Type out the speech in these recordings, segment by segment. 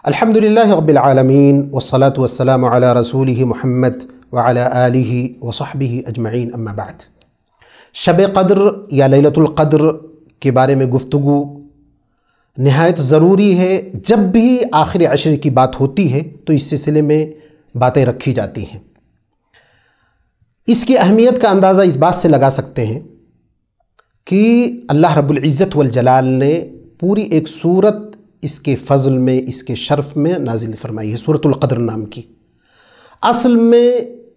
الحمدللہ رب العالمین والصلاة والسلام علی رسولہ محمد وعلی آلہ وصحبہ اجمعین اما بعد۔ شب قدر یا لیلۃ القدر کے بارے میں گفتگو نہایت ضروری ہے۔ جب بھی آخر عشر کی بات ہوتی ہے تو اس سلسلے میں باتیں رکھی جاتی ہیں۔ اس کی اہمیت کا اندازہ اس بات سے لگا سکتے ہیں کہ اللہ رب العزت والجلال نے پوری ایک سورت اس کے فضل میں، اس کے شرف میں نازل فرمائی ہے، سورۃ القدر نام کی۔ اصل میں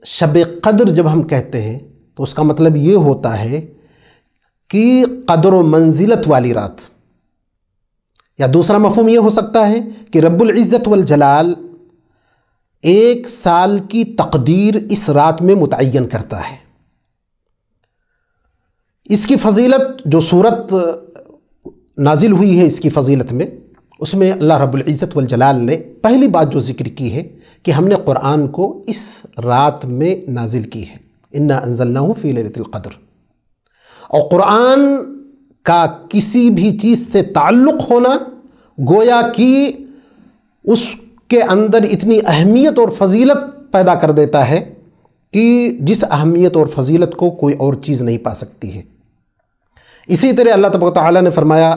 شب قدر جب ہم کہتے ہیں تو اس کا مطلب یہ ہوتا ہے کہ قدر و منزلت والی رات، یا دوسرا مفہوم یہ ہو سکتا ہے کہ رب العزت والجلال ایک سال کی تقدیر اس رات میں متعین کرتا ہے۔ اس کی فضیلت جو سورت نازل ہوئی ہے، اس کی فضیلت میں، اس میں اللہ رب العزت والجلال نے پہلی بات جو ذکر کی ہے کہ ہم نے قرآن کو اس رات میں نازل کی ہے، انا انزلناہ فی لیلۃ القدر۔ اور قرآن کا کسی بھی چیز سے تعلق ہونا گویا کہ اس کے اندر اتنی اہمیت اور فضیلت پیدا کر دیتا ہے کہ جس اہمیت اور فضیلت کو کوئی اور چیز نہیں پا سکتی ہے۔ اسی طرح اللہ تبارک و تعالیٰ نے فرمایا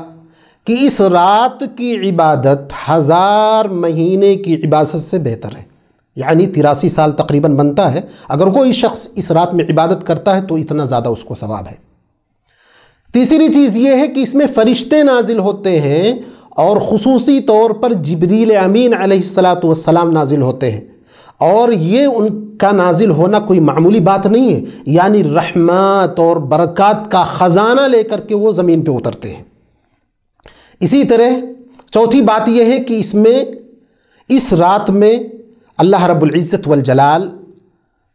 کہ اس رات کی عبادت 1000 مہینے کی عبادت سے بہتر ہے، یعنی 83 سال تقریباً بنتا ہے اگر کوئی شخص اس رات میں عبادت کرتا ہے تو اتنا زیادہ اس کو ثواب ہے۔ تیسری چیز یہ ہے کہ اس میں فرشتے نازل ہوتے ہیں، اور خصوصی طور پر جبریل امین علیہ السلام نازل ہوتے ہیں، اور یہ ان کا نازل ہونا کوئی معمولی بات نہیں ہے، یعنی رحمت اور برکات کا خزانہ لے کر کے وہ زمین پہ اترتے ہیں۔ اسی طرح چوتھی بات یہ ہے کہ اس رات میں اللہ رب العزت والجلال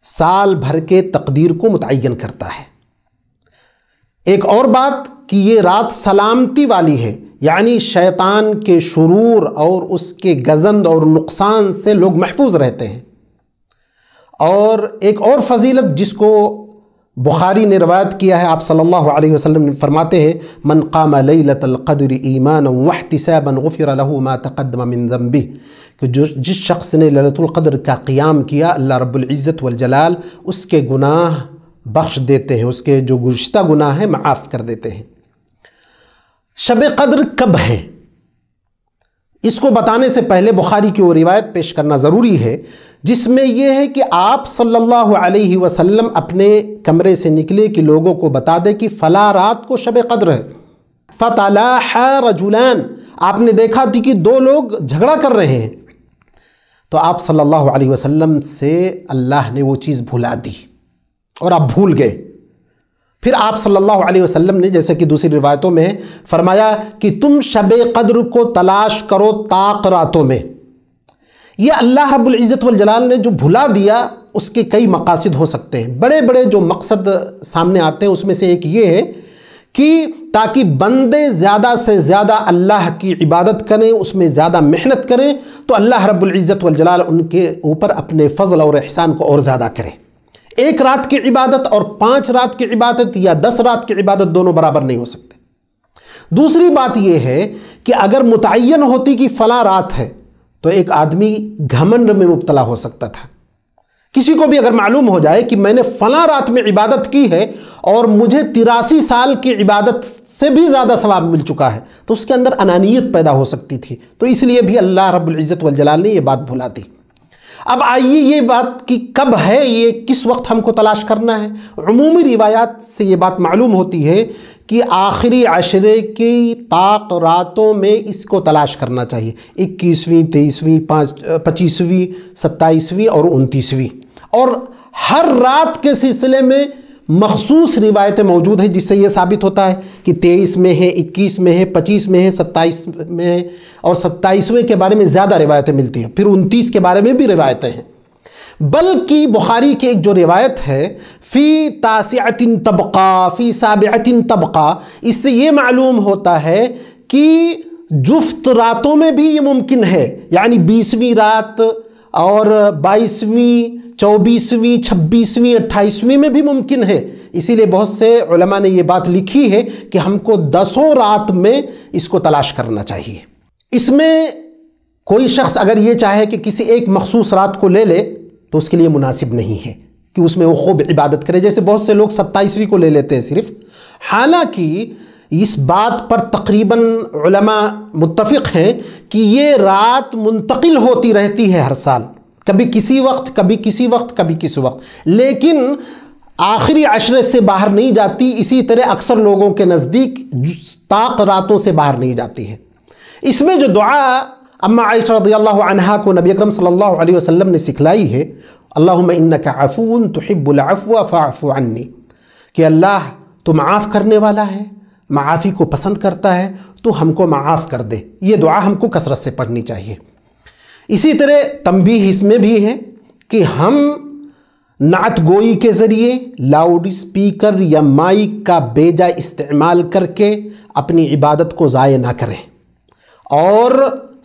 سال بھر کے تقدیر کو متعین کرتا ہے۔ ایک اور بات کہ یہ رات سلامتی والی ہے، یعنی شیطان کے شرور اور اس کے گزند اور نقصان سے لوگ محفوظ رہتے ہیں۔ اور ایک اور فضیلت جس کو بخاری نے روایت کیا ہے، آپ صلی اللہ علیہ وسلم فرماتے ہیں من قام لیلۃ القدر ایمانا واحتسابا غفر له ما تقدم من ذنبہ، کہ جس شخص نے لیلۃ القدر کا قیام کیا، اللہ رب العزت والجلال اس کے گناہ بخش دیتے ہیں، اس کے جو گزشتہ گناہ ہیں معاف کر دیتے ہیں۔ شب قدر کب ہے، اس کو بتانے سے پہلے بخاری کی وہ روایت پیش کرنا ضروری ہے جس میں یہ ہے کہ آپ صلی اللہ علیہ وسلم اپنے کمرے سے نکلے کہ لوگوں کو بتا دے کہ فلاں رات کو شب قدر ہے۔ فَتَلَاحَ رَجُلَانِ، آپ نے دیکھا تھی کہ 2 لوگ جھگڑا کر رہے ہیں، تو آپ صلی اللہ علیہ وسلم سے اللہ نے وہ چیز بھلا دی اور آپ بھول گئے۔ پھر آپ صلی اللہ علیہ وسلم نے جیسے کہ دوسری روایتوں میں فرمایا کہ تم شب قدر کو تلاش کرو طاق راتوں میں۔ یہ اللہ رب العزت والجلال نے جو بھلا دیا اس کے کئی مقاصد ہو سکتے ہیں۔ بڑے بڑے جو مقصد سامنے آتے ہیں اس میں سے ایک یہ ہے کہ تاکہ بندے زیادہ سے زیادہ اللہ کی عبادت کریں، اس میں زیادہ محنت کریں، تو اللہ رب العزت والجلال ان کے اوپر اپنے فضل اور احسان کو اور زیادہ کرے۔ 1 رات کی عبادت اور 5 رات کی عبادت یا 10 رات کی عبادت دونوں برابر نہیں ہو سکتے۔ دوسری بات یہ ہے کہ اگر متعین ہوتی کہ فلاں رات ہے تو ایک آدمی گھمنڈ میں مبتلا ہو سکتا تھا۔ کسی کو بھی اگر معلوم ہو جائے کہ میں نے فلاں رات میں عبادت کی ہے اور مجھے 83 سال کی عبادت سے بھی زیادہ ثواب مل چکا ہے، تو اس کے اندر انانیت پیدا ہو سکتی تھی، تو اس لیے بھی اللہ رب العزت والجلال نے یہ بات بھلا دی۔ اب آئیے یہ بات کہ کب ہے، یہ کس وقت ہم کو تلاش کرنا ہے۔ عمومی روایات سے یہ بات معلوم ہوتی ہے کہ آخری عشرے کی طاق راتوں میں اس کو تلاش کرنا چاہیے، 21ویں، 23ویں، 25ویں، 27ویں اور 29ویں۔ اور ہر رات کے سلسلے میں مخصوص روایتیں موجود ہیں جس سے یہ ثابت ہوتا ہے کہ 23 میں ہے، 21 میں ہے، 25 میں ہے، 27 میں ہے، اور 27ویں کے بارے میں زیادہ روایتیں ملتی ہیں، پھر 29 کے بارے میں بھی روایتیں ہیں۔ بلکہ بخاری کی ایک جو روایت ہے فی تاسعۃ تبقا فی سابعۃ تبقا، اس سے یہ معلوم ہوتا ہے کہ جفت راتوں میں بھی یہ ممکن ہے، یعنی 20ویں رات اور 22ویں، 24ویں، 26ویں، 28ویں میں بھی ممکن ہے۔ اسی لیے بہت سے علماء نے یہ بات لکھی ہے کہ ہم کو 10 رات میں اس کو تلاش کرنا چاہیے۔ اس میں کوئی شخص اگر یہ چاہے کہ کسی ایک مخصوص رات کو لے لے تو اس کے لیے مناسب نہیں ہے کہ اس میں وہ خوب عبادت کرے، جیسے بہت سے لوگ 27ویں کو لے لیتے ہیں صرف، حالانکہ اس بات پر تقریباً علماء متفق ہیں کہ یہ رات منتقل ہوتی رہتی ہے ہر سال، کبھی کسی وقت، کبھی کسی وقت، کبھی کسی وقت، لیکن آخری عشرے سے باہر نہیں جاتی۔ اسی طرح اکثر لوگوں کے نزدیک طاق راتوں سے باہر نہیں جاتی ہے۔ اس میں جو دعا اما عائشہ رضی اللہ عنہا کو نبی اکرم صلی اللہ علیہ وسلم نے سکھلائی ہے، اللہم انک عفو تحب العفو فاعف عنی، کہ اللہ تو معاف کرنے والا ہے، معافی کو پسند کرتا ہے، تو ہم کو معاف کر دے۔ یہ دعا ہم کو کثرت سے پڑھنی چاہیے۔ اسی طرح تنبیہ اس میں بھی ہے کہ ہم نعت گوئی کے ذریعے لاؤڈ اسپیکر یا مائک کا بے جا استعمال کر کے اپنی عبادت کو ضائع نہ کریں، اور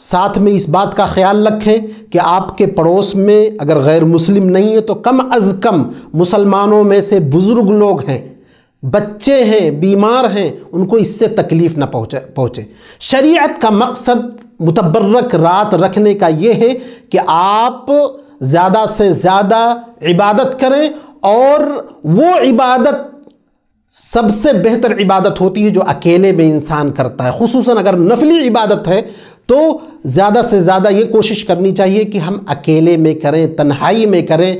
ساتھ میں اس بات کا خیال رکھیں کہ آپ کے پڑوس میں اگر غیر مسلم نہیں ہے تو کم از کم مسلمانوں میں سے بزرگ لوگ ہیں، بچے ہیں، بیمار ہیں، ان کو اس سے تکلیف نہ پہنچے۔ شریعت کا مقصد متبرک رات رکھنے کا یہ ہے کہ آپ زیادہ سے زیادہ عبادت کریں، اور وہ عبادت سب سے بہتر عبادت ہوتی ہے جو اکیلے میں انسان کرتا ہے، خصوصاً اگر نفلی عبادت ہے تو زیادہ سے زیادہ یہ کوشش کرنی چاہیے کہ ہم اکیلے میں کریں، تنہائی میں کریں،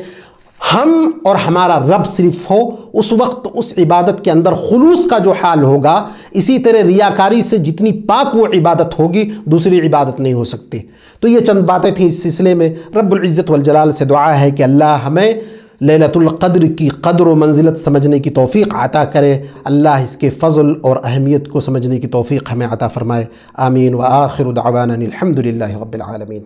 ہم اور ہمارا رب صرف ہو، اس وقت اس عبادت کے اندر خلوص کا جو حال ہوگا، اسی طرح ریاکاری سے جتنی پاک وہ عبادت ہوگی دوسری عبادت نہیں ہو سکتی۔ تو یہ چند باتیں تھیں اس سلسلے میں۔ رب العزت والجلال سے دعا ہے کہ اللہ ہمیں لیلۃ القدر کی قدر و منزلت سمجھنے کی توفیق عطا کرے، اللہ اس کے فضل اور اہمیت کو سمجھنے کی توفیق ہمیں عطا فرمائے، آمین۔ وآخر دعوانا الحمد للہ رب العالمین۔